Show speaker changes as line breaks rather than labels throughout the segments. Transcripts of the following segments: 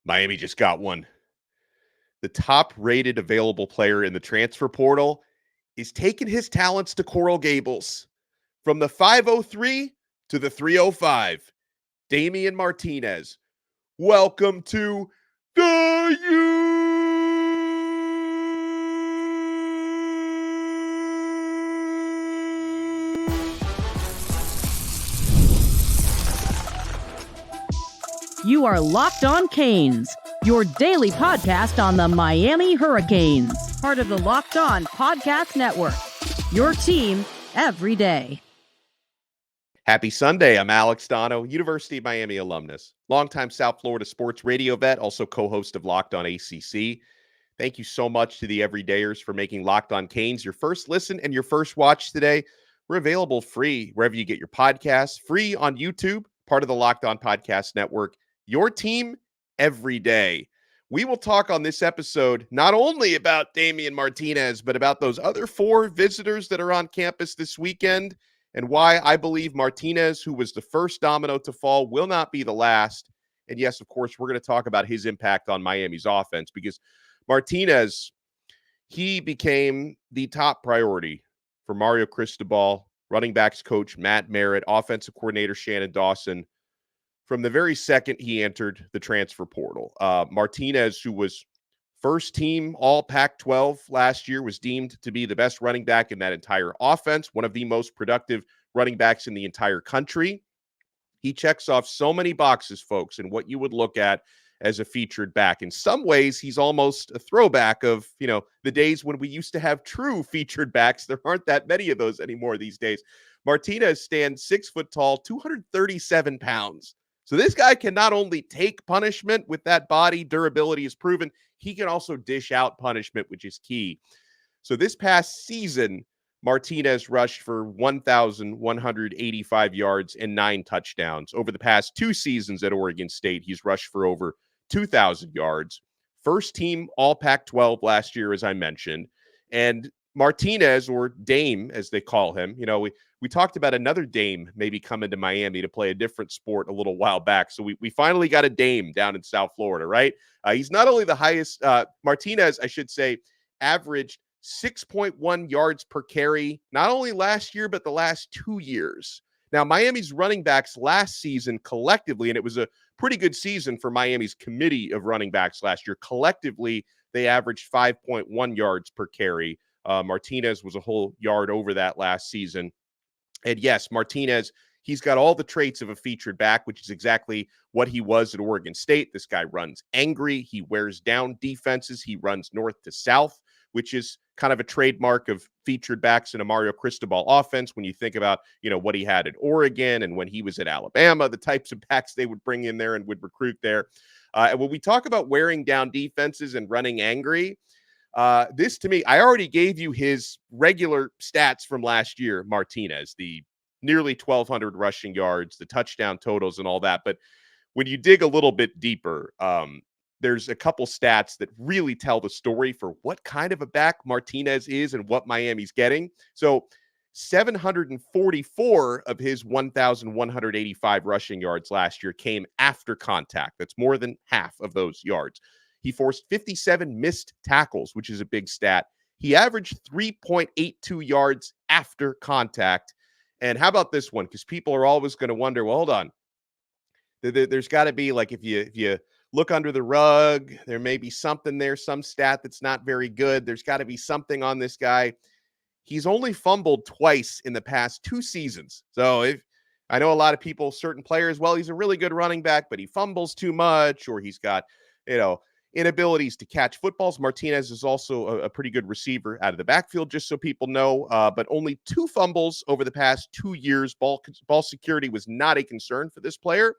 Miami just got one. The top-rated available player in the transfer portal is taking his talents to Coral Gables. From the 503 to the 305, Damien Martinez. Welcome to the U.
You are Locked On Canes, your daily podcast on the Miami Hurricanes, part of the Locked On Podcast Network, your team every day.
Happy Sunday. I'm Alex Donno, University of Miami alumnus, longtime South Florida sports radio vet, also co-host of Locked On ACC. Thank you so much to the everydayers for making Locked On Canes your first listen and your first watch today. We're available free wherever you get your podcasts, free on YouTube, part of the Locked On Podcast Network, your team every day. We will talk on this episode not only about Damien Martinez, but about those other 4 visitors that are on campus this weekend and why I believe Martinez, who was the first domino to fall, will not be the last. And yes, of course, we're going to talk about his impact on Miami's offense because Martinez, he became the top priority for Mario Cristobal, running backs coach Matt Merritt, offensive coordinator Shannon Dawson, from the very second he entered the transfer portal. Martinez, who was first team All-PAC 12 last year, was deemed to be the best running back in that entire offense, one of the most productive running backs in the entire country. He checks off so many boxes, folks, and what you would look at as a featured back. In some ways, he's almost a throwback of, the days when we used to have true featured backs. There aren't that many of those anymore these days. Martinez stands 6 foot tall, 237 pounds. So this guy can not only take punishment with that body, durability is proven, he can also dish out punishment, which is key. So this past season, Martinez rushed for 1,185 yards and 9 touchdowns. Over the past 2 seasons at Oregon State, he's rushed for over 2,000 yards. First team All-PAC 12 last year, as I mentioned. And Martinez, or Dame, as they call him, we talked about another Dame maybe coming to Miami to play a different sport a little while back. So we finally got a Dame down in South Florida, right? He's not only the highest, Martinez, I should say, averaged 6.1 yards per carry, not only last year, but the last 2 years. Now, Miami's running backs last season collectively, and it was a pretty good season for Miami's committee of running backs last year. Collectively, they averaged 5.1 yards per carry. Martinez was a whole yard over that last season. And yes, Martinez, he's got all the traits of a featured back, which is exactly what he was at Oregon State. This guy runs angry. He wears down defenses. He runs north to south, which is kind of a trademark of featured backs in a Mario Cristobal offense. When you think about, what he had at Oregon and when he was at Alabama, the types of backs they would bring in there and would recruit there. And when we talk about wearing down defenses and running angry, this to me, I already gave you his regular stats from last year, Martinez, the nearly 1,200 rushing yards, the touchdown totals and all that. But when you dig a little bit deeper, there's a couple stats that really tell the story for what kind of a back Martinez is and what Miami's getting. So 744 of his 1,185 rushing yards last year came after contact. That's more than half of those yards. He forced 57 missed tackles, which is a big stat. He averaged 3.82 yards after contact. And how about this one? Because people are always going to wonder, well, hold on. There's got to be, like, if you look under the rug, there may be something there, some stat that's not very good. There's got to be something on this guy. He's only fumbled twice in the past 2 seasons. So I know a lot of people, certain players, well, he's a really good running back, but he fumbles too much, or he's got, inabilities to catch footballs. Martinez is also a pretty good receiver out of the backfield, just so people know, but only 2 fumbles over the past 2 years. Ball security was not a concern for this player.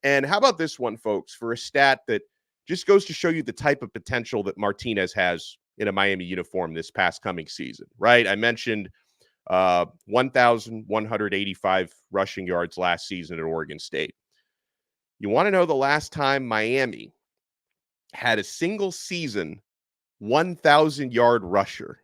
And how about this one, folks, for a stat that just goes to show you the type of potential that Martinez has in a Miami uniform this past coming season, right? I mentioned 1,185 rushing yards last season at Oregon State. You want to know the last time Miami had a single season 1,000-yard rusher?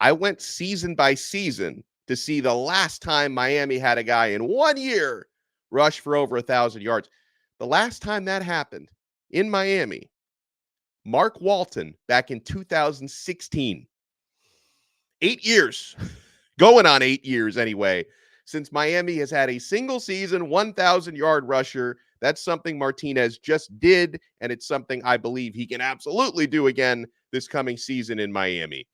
I went season by season to see the last time Miami had a guy in 1 year rush for over 1,000 yards. The last time that happened, in Miami, Mark Walton, back in 2016. 8 years, going on 8 years anyway, since Miami has had a single season 1,000-yard rusher. That's something Martinez just did, and it's something I believe he can absolutely do again this coming season in Miami.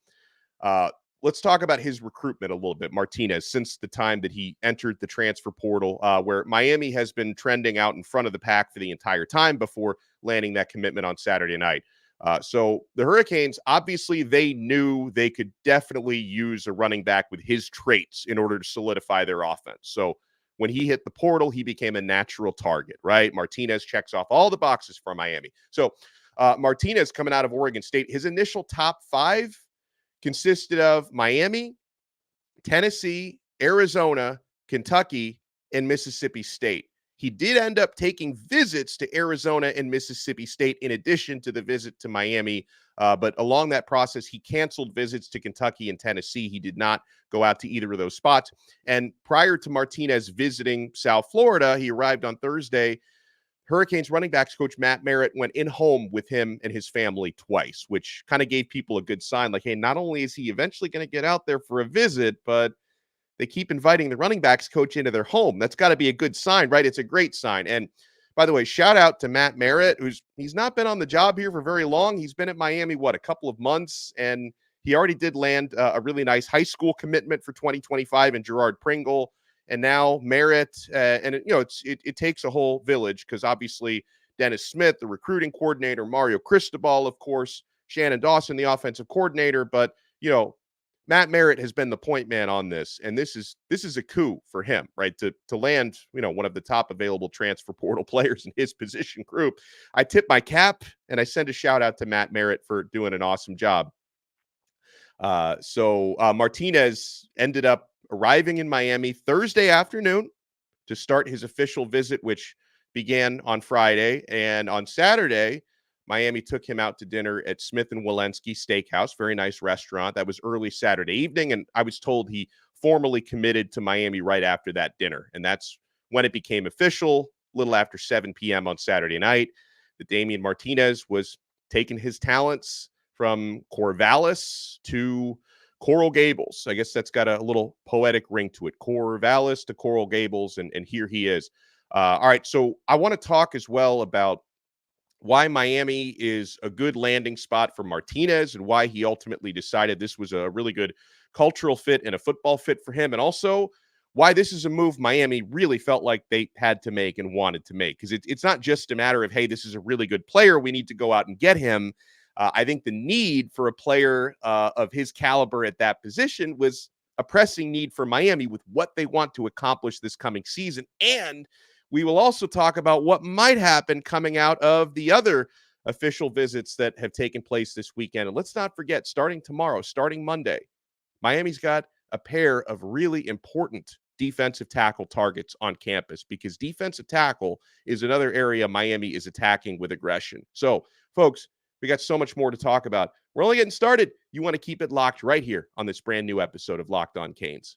Let's talk about his recruitment a little bit, Martinez, since the time that he entered the transfer portal, where Miami has been trending out in front of the pack for the entire time before landing that commitment on Saturday night. So the Hurricanes, obviously, they knew they could definitely use a running back with his traits in order to solidify their offense. So when he hit the portal, he became a natural target, right? Martinez checks off all the boxes for Miami. So Martinez coming out of Oregon State, his initial top 5 consisted of Miami, Tennessee, Arizona, Kentucky, and Mississippi State. He did end up taking visits to Arizona and Mississippi State in addition to the visit to Miami. But along that process, he canceled visits to Kentucky and Tennessee. He did not go out to either of those spots. And prior to Martinez visiting South Florida, he arrived on Thursday. Hurricanes running backs coach Matt Merritt went in home with him and his family twice, which kind of gave people a good sign. Like, hey, not only is he eventually going to get out there for a visit, but they keep inviting the running backs coach into their home. That's got to be a good sign, right? It's a great sign. And by the way, shout out to Matt Merritt, he's not been on the job here for very long. He's been at Miami, a couple of months, and he already did land a really nice high school commitment for 2025 in Gerard Pringle. And now Merritt, and it takes a whole village, because obviously Dennis Smith, the recruiting coordinator, Mario Cristobal, of course, Shannon Dawson, the offensive coordinator, but Matt Merritt has been the point man on this, and this is a coup for him, right? To land, one of the top available transfer portal players in his position group. I tip my cap and I send a shout out to Matt Merritt for doing an awesome job. So Martinez ended up arriving in Miami Thursday afternoon to start his official visit, which began on Friday. And on Saturday, Miami took him out to dinner at Smith & Walensky Steakhouse, very nice restaurant. That was early Saturday evening, and I was told he formally committed to Miami right after that dinner. And that's when it became official, a little after 7 p.m. on Saturday night, that Damien Martinez was taking his talents from Corvallis to Coral Gables. I guess that's got a little poetic ring to it. Corvallis to Coral Gables, and here he is. All right, so I want to talk as well about why Miami is a good landing spot for Martinez and why he ultimately decided this was a really good cultural fit and a football fit for him, and also why this is a move Miami really felt like they had to make and wanted to make, because it's not just a matter of, hey, this is a really good player, we need to go out and get him. I think the need for a player of his caliber at that position was a pressing need for Miami with what they want to accomplish this coming season. And we will also talk about what might happen coming out of the other official visits that have taken place this weekend. And let's not forget, starting tomorrow, starting Monday, Miami's got a pair of really important defensive tackle targets on campus, because defensive tackle is another area Miami is attacking with aggression. So, folks, we got so much more to talk about. We're only getting started. You want to keep it locked right here on this brand new episode of Locked On Canes.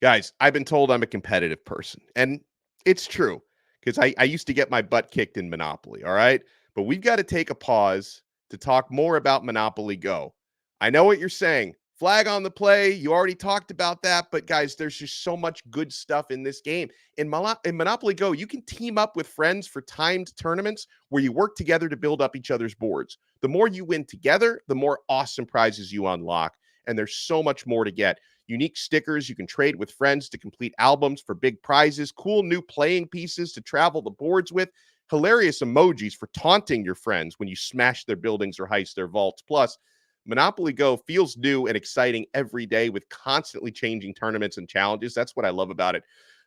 Guys, I've been told I'm a competitive person, and it's true, because I used to get my butt kicked in Monopoly, all right? But we've got to take a pause to talk more about Monopoly Go. I know what you're saying. Flag on the play. You already talked about that, but guys, there's just so much good stuff in this game. In Monopoly Go, you can team up with friends for timed tournaments where you work together to build up each other's boards. The more you win together, the more awesome prizes you unlock, and there's so much more to get. Unique stickers you can trade with friends to complete albums for big prizes, cool new playing pieces to travel the boards with, hilarious emojis for taunting your friends when you smash their buildings or heist their vaults. Plus, Monopoly Go feels new and exciting every day with constantly changing tournaments and challenges. That's what I love about it.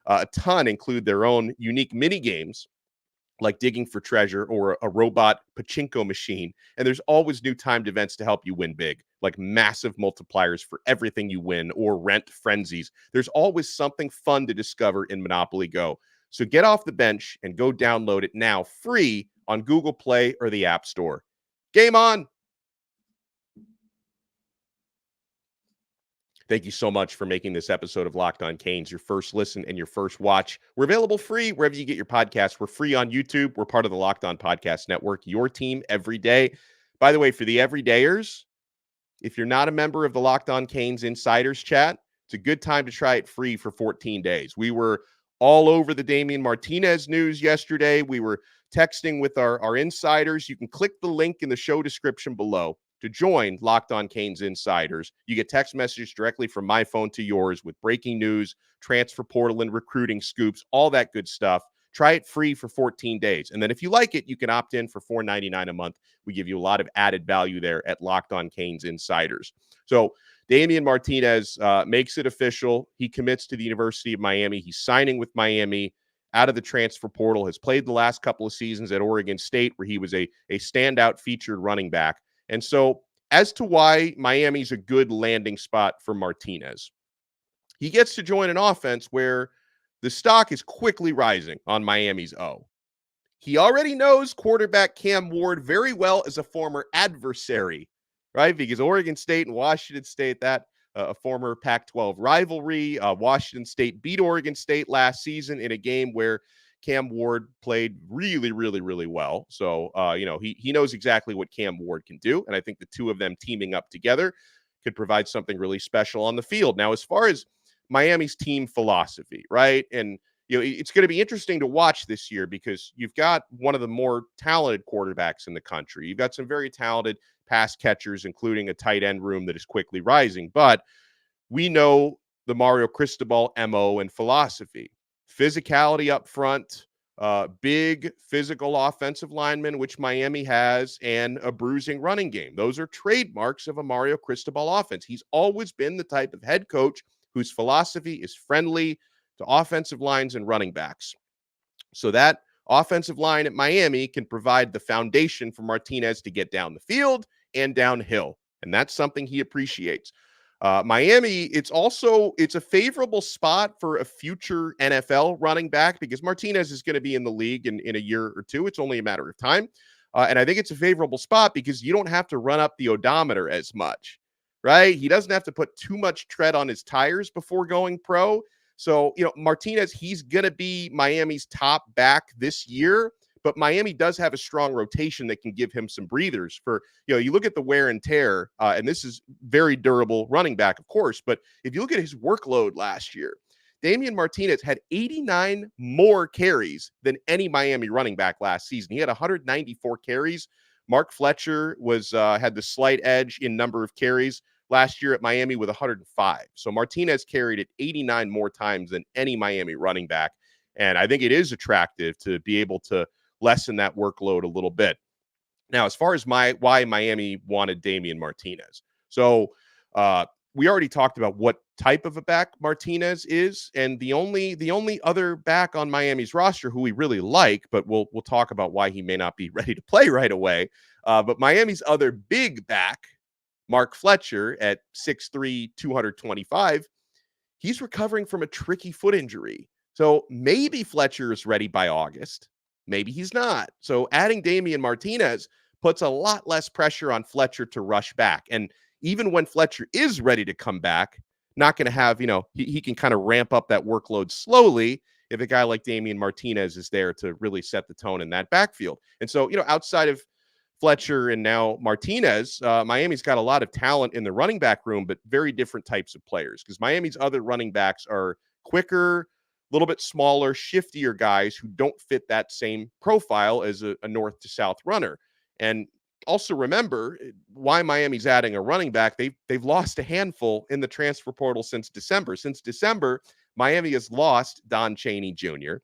A ton include their own unique mini games, like digging for treasure or a robot pachinko machine. And there's always new timed events to help you win big, like massive multipliers for everything you win or rent frenzies. There's always something fun to discover in Monopoly Go. So get off the bench and go download it now, free on Google Play or the App Store. Game on! Thank you so much for making this episode of Locked On Canes your first listen and your first watch. We're available free wherever you get your podcasts. We're free on YouTube. We're part of the Locked On Podcast Network, your team every day. By the way, for the everydayers, if you're not a member of the Locked On Canes Insiders Chat, it's a good time to try it free for 14 days. We were all over the Damien Martinez news yesterday. We were texting with our insiders. You can click the link in the show description below to join Locked On Canes Insiders. You get text messages directly from my phone to yours with breaking news, transfer portal and recruiting scoops, all that good stuff. Try it free for 14 days. And then if you like it, you can opt in for $4.99 a month. We give you a lot of added value there at Locked On Canes Insiders. So Damien Martinez makes it official. He commits to the University of Miami. He's signing with Miami out of the transfer portal, has played the last couple of seasons at Oregon State where he was a standout featured running back. And so as to why Miami's a good landing spot for Martinez, he gets to join an offense where the stock is quickly rising on Miami's O. He already knows quarterback Cam Ward very well as a former adversary, right? Because Oregon State and Washington State, that a former Pac-12 rivalry. Washington State beat Oregon State last season in a game where Cam Ward played really, really, really well. So, he knows exactly what Cam Ward can do. And I think the two of them teaming up together could provide something really special on the field. Now, as far as Miami's team philosophy, right? And, it's going to be interesting to watch this year because you've got one of the more talented quarterbacks in the country. You've got some very talented pass catchers, including a tight end room that is quickly rising. But we know the Mario Cristobal MO and philosophy. Physicality up front, big physical offensive lineman, which Miami has, and a bruising running game. Those are trademarks of a Mario Cristobal offense. He's always been the type of head coach whose philosophy is friendly to offensive lines and running backs. So that offensive line at Miami can provide the foundation for Martinez to get down the field and downhill. And that's something he appreciates. Miami, it's a favorable spot for a future NFL running back because Martinez is going to be in the league in a year or two. It's only a matter of time. And I think it's a favorable spot because you don't have to run up the odometer as much, right? He doesn't have to put too much tread on his tires before going pro. So, Martinez, he's going to be Miami's top back this year, but Miami does have a strong rotation that can give him some breathers for, you look at the wear and tear, and this is very durable running back, of course, but if you look at his workload last year, Damien Martinez had 89 more carries than any Miami running back last season. He had 194 carries. Mark Fletcher had the slight edge in number of carries last year at Miami with 105. So Martinez carried it 89 more times than any Miami running back. And I think it is attractive to be able to lessen that workload a little bit. Now, as far as why Miami wanted Damien Martinez. So we already talked about what type of a back Martinez is. And the only other back on Miami's roster who we really like, but we'll talk about why he may not be ready to play right away. But Miami's other big back, Mark Fletcher at 6'3", 225, he's recovering from a tricky foot injury. So maybe Fletcher is ready by August. Maybe he's not. So adding Damien Martinez puts a lot less pressure on Fletcher to rush back. And even when Fletcher is ready to come back, not going to have, he can kind of ramp up that workload slowly if a guy like Damien Martinez is there to really set the tone in that backfield. And so, outside of Fletcher and now Martinez, Miami's got a lot of talent in the running back room, but very different types of players because Miami's other running backs are quicker, a little bit smaller, shiftier guys who don't fit that same profile as a north to south runner. And also remember why Miami's adding a running back. They've lost a handful in the transfer portal since December. Since December, Miami has lost Don Chaney Jr.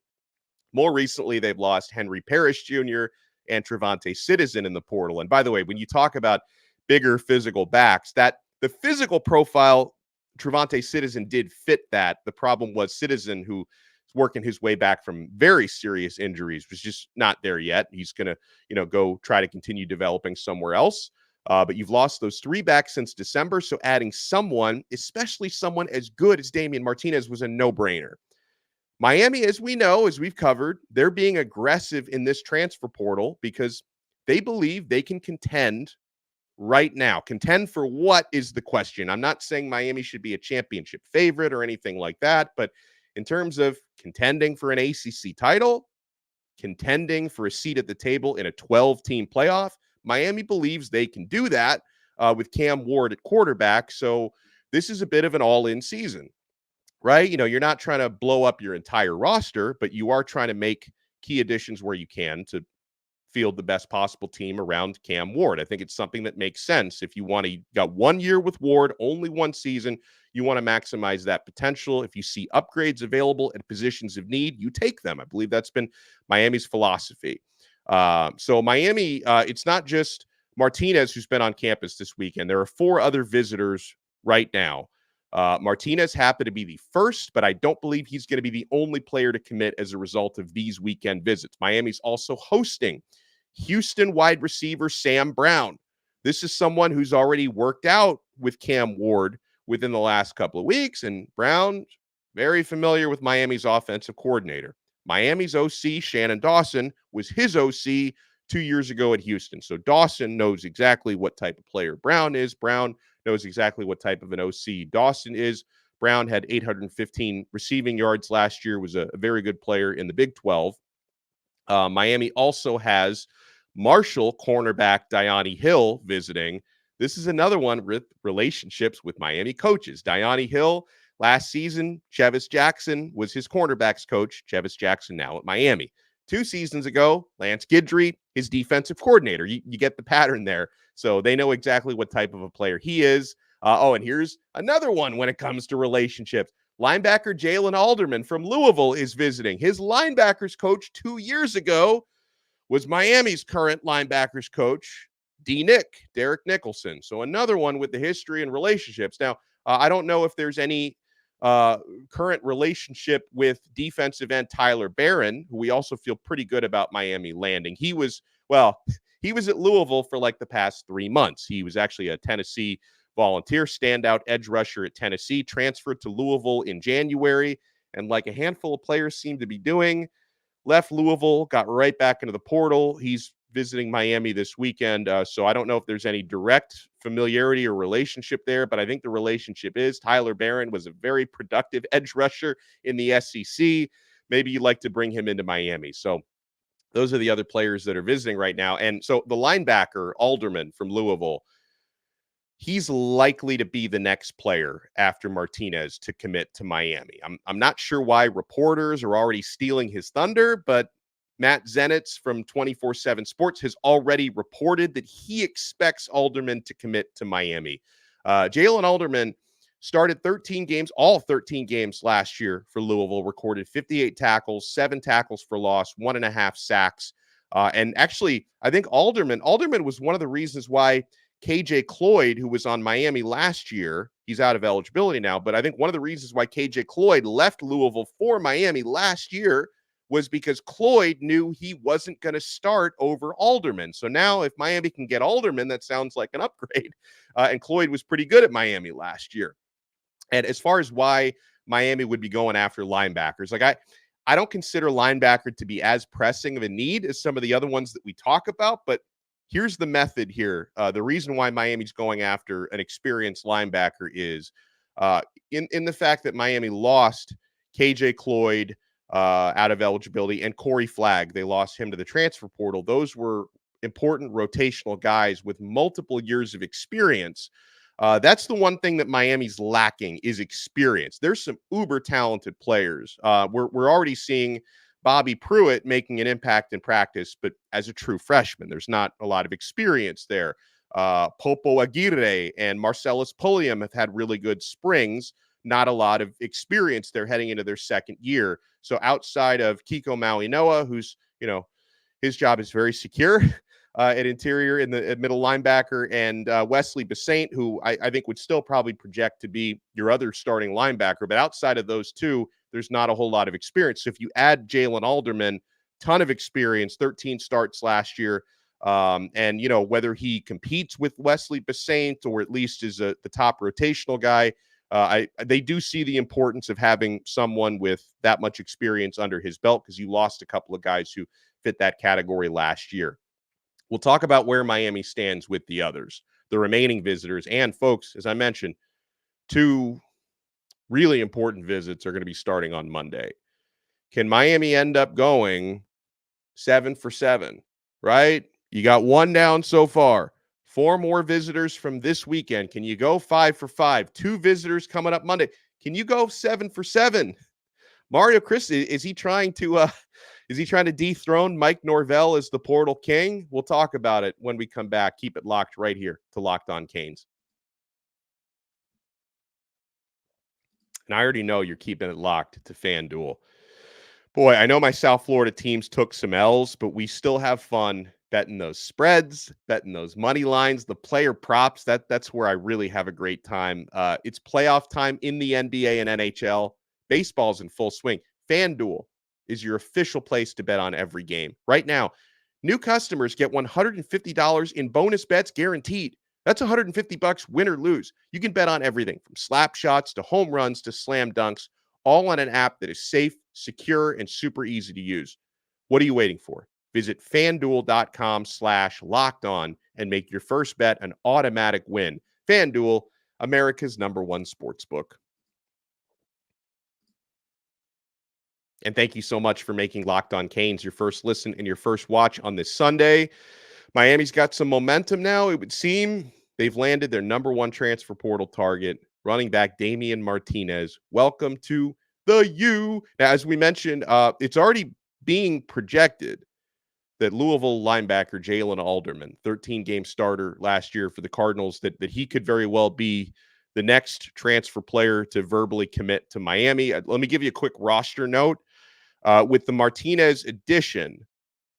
More recently, they've lost Henry Parrish Jr. and Trevante Citizen in the portal. And by the way, when you talk about bigger physical backs, that the physical profile, Trevante Citizen did fit that. The problem was Citizen, who is working his way back from very serious injuries, was just not there yet. He's going to, go try to continue developing somewhere else. But you've lost those three backs since December. So adding someone, especially someone as good as Damien Martinez, was a no-brainer. Miami, as we know, as we've covered, they're being aggressive in this transfer portal because they believe they can contend right now. Contend for what is the question? I'm not saying Miami should be a championship favorite or anything like that, but in terms of contending for an ACC title, contending for a seat at the table in a 12-team playoff, Miami believes they can do that with Cam Ward at quarterback. So this is a bit of an all-in season, right? You're not trying to blow up your entire roster, but you are trying to make key additions where you can to field the best possible team around Cam Ward. I think it's something that makes sense. If you got 1 year with Ward, only 1 season, you want to maximize that potential. If you see upgrades available at positions of need, you take them. I believe that's been Miami's philosophy. So Miami, it's not just Martinez who's been on campus this weekend. There are 4 other visitors right now. Martinez happened to be the first, but I don't believe he's going to be the only player to commit as a result of these weekend visits. Miami's also hosting Houston wide receiver Sam Brown. This is someone who's already worked out with Cam Ward within the last couple of weeks, and Brown, very familiar with Miami's offensive coordinator. Miami's OC, Shannon Dawson, was his OC 2 years ago at Houston. So Dawson knows exactly what type of player Brown is. Brown knows exactly what type of an OC Dawson is. Brown had 815 receiving yards last year, was a very good player in the Big 12. Miami also has Marshall cornerback Dyoni Hill visiting. This is another one with relationships with Miami coaches. Dyoni Hill, last season, Chevis Jackson was his cornerbacks coach. Chevis Jackson now at Miami. 2 seasons ago, Lance Guidry, his defensive coordinator. You get the pattern there. So they know exactly what type of a player he is. And here's another one when it comes to relationships. Linebacker Jaylin Alderman from Louisville is visiting. His linebackers coach 2 years ago was Miami's current linebackers coach, Derrick Nicholson. So another one with the history and relationships. Now, I don't know if there's any current relationship with defensive end Tyler Barron, who we also feel pretty good about Miami landing. He was at Louisville for like the past 3 months. He was actually a Tennessee volunteer standout edge rusher at Tennessee, transferred to Louisville in January, and like a handful of players seem to be doing, left Louisville, got right back into the portal. He's visiting Miami this weekend. So I don't know if there's any direct familiarity or relationship there, but I think the relationship is Tyler Barron was a very productive edge rusher in the SEC. Maybe you'd like to bring him into Miami. So those are the other players that are visiting right now. And so the linebacker, Alderman from Louisville, he's likely to be the next player after Martinez to commit to Miami. I'm not sure why reporters are already stealing his thunder, but Matt Zenitz from 24/7 Sports has already reported that he expects Alderman to commit to Miami. Jaylin Alderman started 13 games, all 13 games last year for Louisville, recorded 58 tackles, 7 tackles for loss, 1.5 sacks. And actually, I think Alderman was one of the reasons why KJ Cloyd, who was on Miami last year, he's out of eligibility now, but I think one of the reasons why KJ Cloyd left Louisville for Miami last year was because Cloyd knew he wasn't going to start over Alderman. So now if Miami can get Alderman, that sounds like an upgrade. And Cloyd was pretty good at Miami last year. And as far as why Miami would be going after linebackers, like I don't consider linebacker to be as pressing of a need as some of the other ones that we talk about, but here's the method here. The reason why Miami's going after an experienced linebacker is in the fact that Miami lost KJ Cloyd out of eligibility and Corey Flagg. They lost him to the transfer portal. Those were important rotational guys with multiple years of experience. That's the one thing that Miami's lacking is experience. There's some uber talented players. We're already seeing Bobby Pruitt making an impact in practice, but as a true freshman, there's not a lot of experience there. Popo Aguirre and Marcellus Pulliam have had really good springs, not a lot of experience. They're heading into their second year. So outside of Kiko Mauinoa, who's, his job is very secure at interior in the middle linebacker, and Wesley Basaint, who I think would still probably project to be your other starting linebacker. But outside of those two, there's not a whole lot of experience. So if you add Jaylin Alderman, ton of experience, 13 starts last year, and whether he competes with Wesley Basaint or at least is the top rotational guy, they do see the importance of having someone with that much experience under his belt, because you lost a couple of guys who fit that category last year. We'll talk about where Miami stands with the others. the remaining visitors. And folks, as I mentioned, 2 really important visits are going to be starting on Monday. Can Miami end up going 7 for 7, right? You got 1 down so far. 4 more visitors from this weekend. Can you go 5 for 5? 2 visitors coming up Monday. Can you go 7 for 7? Mario Chris, is he trying to dethrone Mike Norvell as the portal king? We'll talk about it when we come back. Keep it locked right here to Locked On Canes. And I already know you're keeping it locked to FanDuel. Boy, I know my South Florida teams took some L's, but we still have fun betting those spreads, betting those money lines, the player props. That's where I really have a great time. It's playoff time in the NBA and NHL. Baseball's in full swing. FanDuel is your official place to bet on every game. Right now, new customers get $150 in bonus bets guaranteed. That's $150 win or lose. You can bet on everything from slap shots to home runs to slam dunks, all on an app that is safe, secure, and super easy to use. What are you waiting for? Visit fanduel.com/lockedon and make your first bet an automatic win. FanDuel, America's #1 sportsbook. And thank you so much for making Locked On Canes your first listen and your first watch on this Sunday. Miami's got some momentum now, it would seem. They've landed their #1 transfer portal target, running back Damien Martinez. Welcome to the U. Now, as we mentioned, it's already being projected that Louisville linebacker Jaylin Alderman, 13-game starter last year for the Cardinals, that he could very well be the next transfer player to verbally commit to Miami. Let me give you a quick roster note. With the Martinez addition,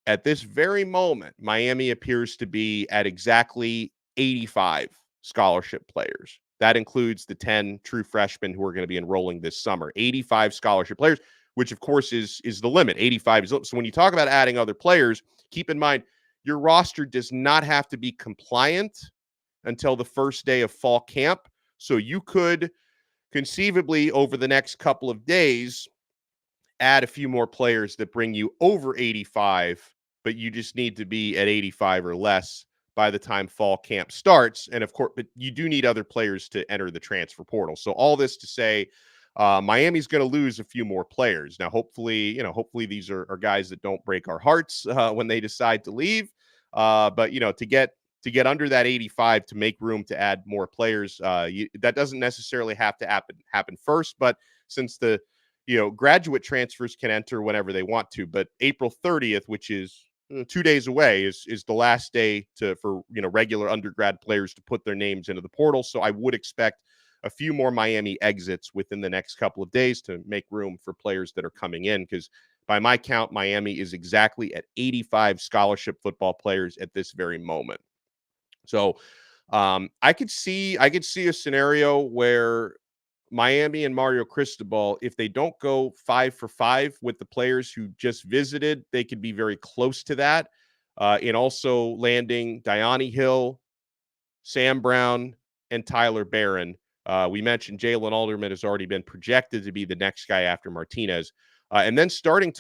at this very moment, Miami appears to be at exactly 85 scholarship players. That includes the 10 true freshmen who are going to be enrolling this summer. 85 scholarship players, which of course is the limit. 85 is so when you talk about adding other players, keep in mind your roster does not have to be compliant until the first day of fall camp. So you could conceivably over the next couple of days add a few more players that bring you over 85, but you just need to be at 85 or less by the time fall camp starts. And of course, but you do need other players to enter the transfer portal. So all this to say, Miami's going to lose a few more players. Now, hopefully these are guys that don't break our hearts when they decide to leave. But to get under that 85 to make room to add more players, that doesn't necessarily have to happen first. But since the graduate transfers can enter whenever they want to, but April 30th, which is 2 days away, is the last day for regular undergrad players to put their names into the portal. So I would expect a few more Miami exits within the next couple of days to make room for players that are coming in, because by my count, Miami is exactly at 85 scholarship football players at this very moment. So I could see a scenario where Miami and Mario Cristobal, if they don't go 5 for 5 with the players who just visited, they could be very close to that. And also landing Dyoni Hill, Sam Brown, and Tyler Barron. We mentioned Jaylin Alderman has already been projected to be the next guy after Martinez. And then starting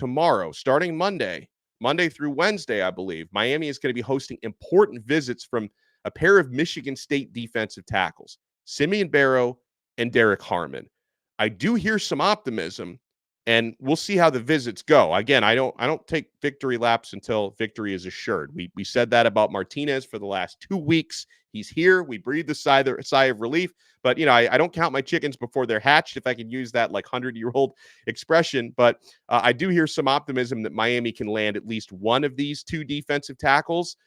Monday through Wednesday, I believe, Miami is going to be hosting important visits from a pair of Michigan State defensive tackles, Simeon Barrow and Derrick Harmon. I do hear some optimism, and we'll see how the visits go. Again, I don't take victory laps until victory is assured. We said that about Martinez for the last 2 weeks. He's here. We breathed a sigh of relief. But, I don't count my chickens before they're hatched, if I can use that 100-year-old expression. But I do hear some optimism that Miami can land at least one of these 2 defensive tackles.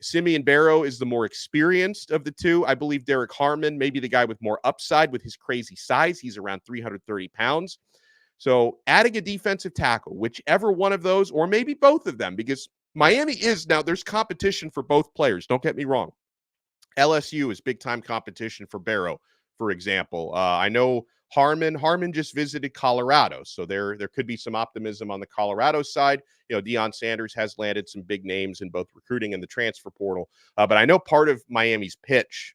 Simeon Barrow is the more experienced of the 2. I believe Derrick Harmon may be the guy with more upside with his crazy size. He's around 330 pounds. So adding a defensive tackle, whichever one of those, or maybe both of them, because Miami is now, there's competition for both players. Don't get me wrong. LSU is big time competition for Barrow, for example. I know Harmon just visited Colorado, so there could be some optimism on the Colorado side. Deion Sanders has landed some big names in both recruiting and the transfer portal. But I know part of Miami's pitch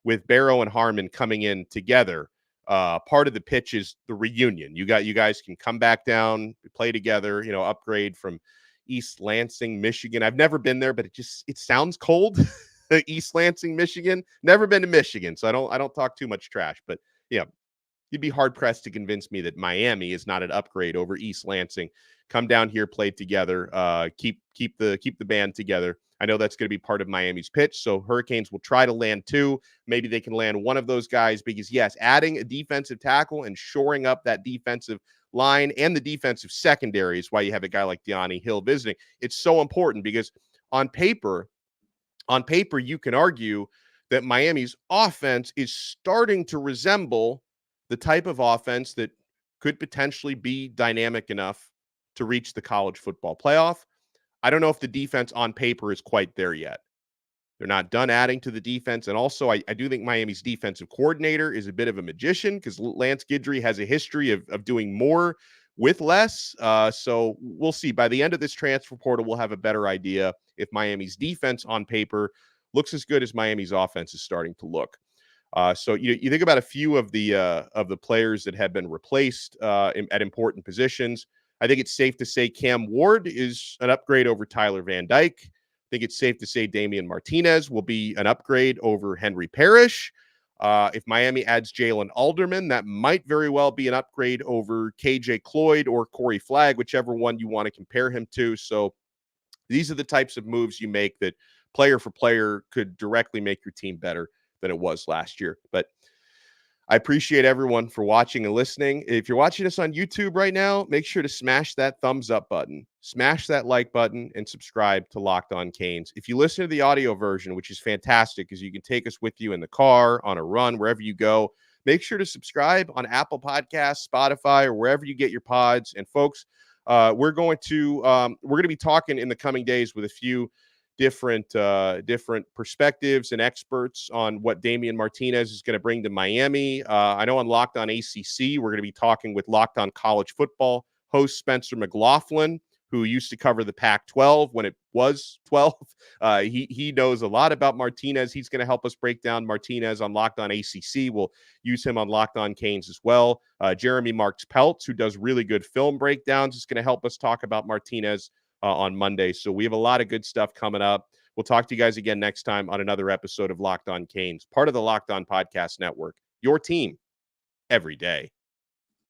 with Barrow and Harmon coming in together, part of the pitch is the reunion. You guys can come back down, play together, upgrade from East Lansing, Michigan. I've never been there, but it sounds cold. East Lansing, Michigan. Never been to Michigan, so I don't talk too much trash. But yeah, you'd be hard pressed to convince me that Miami is not an upgrade over East Lansing. Come down here, play together, keep the band together. I know that's going to be part of Miami's pitch. So Hurricanes will try to land two. Maybe they can land one of those guys because, yes, adding a defensive tackle and shoring up that defensive line and the defensive secondary is why you have a guy like Dyoni Hill visiting. It's so important because on paper, you can argue that Miami's offense is starting to resemble the type of offense that could potentially be dynamic enough to reach the college football playoff. I don't know if the defense on paper is quite there yet. They're not done adding to the defense. And also, I do think Miami's defensive coordinator is a bit of a magician because Lance Guidry has a history of doing more with less. So we'll see. By the end of this transfer portal, we'll have a better idea if Miami's defense on paper looks as good as Miami's offense is starting to look. So you think about a few of the players that have been replaced at important positions. I think it's safe to say Cam Ward is an upgrade over Tyler Van Dyke. I think it's safe to say Damien Martinez will be an upgrade over Henry Parrish. If Miami adds Jaylin Alderman, that might very well be an upgrade over KJ Cloyd or Corey Flagg, whichever one you want to compare him to. So these are the types of moves you make that player for player could directly make your team better than it was last year. But I appreciate everyone for watching and listening. If you're watching us on YouTube right now, make sure to smash that thumbs up button, smash that like button, and subscribe to Locked On Canes. If you listen to the audio version, which is fantastic because you can take us with you in the car, on a run, wherever you go, make sure to subscribe on Apple Podcasts, Spotify, or wherever you get your pods. And folks, we're going to be talking in the coming days with a few different perspectives and experts on what Damien Martinez is going to bring to Miami. I know on Locked On ACC, we're going to be talking with Locked On College Football host Spencer McLaughlin, who used to cover the Pac-12 when it was 12. He knows a lot about Martinez. He's going to help us break down Martinez on Locked On ACC. We'll use him on Locked On Canes as well. Jeremy Marks Peltz, who does really good film breakdowns, is going to help us talk about Martinez on Monday. So we have a lot of good stuff coming up. We'll talk to you guys again next time on another episode of Locked On Canes, part of the Locked On Podcast Network, your team every day.